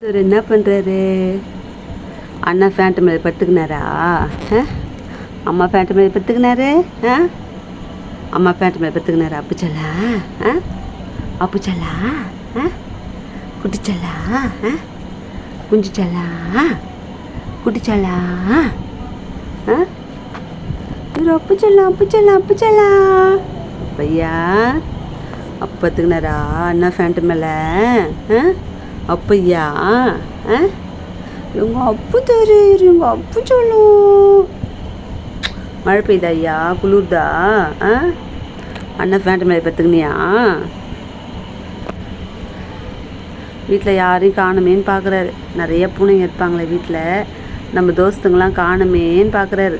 இவர் என்ன பண்ணுறாரு? அண்ணா ஃபேண்ட்டு மேலே படுத்துக்கினாரா? அம்மா ஃபேண்ட்டு மேலே படுத்துக்கினாரு. அம்மா ஃபேண்ட்டு மேலே படுத்துக்கினாரா? அப்புச்சலா அப்புச்சலா குட்டிச்சலா குஞ்சிச்சலா குட்டிச்சலா இவர் அப்புச்சலா பையா அப்போ படுத்துக்கினாரா அண்ணா ஃபேண்ட்டு மேலே? அப்பையா எங்கள் அப்பு தரீர், எங்கள் அப்பு சொல்லும். மழை பெய்யுதா ஐயா? குளிர்தா? அண்ணன் ஃபேண்ட்டு மேலே பத்துக்குனியா? வீட்டில் யாரையும் காணுமேன்னு பார்க்குறாரு. நிறைய பூனைங்க இருப்பாங்களே வீட்டில், நம்ம தோஸ்துங்களாம் காணுமேன்னு பார்க்குறாரு.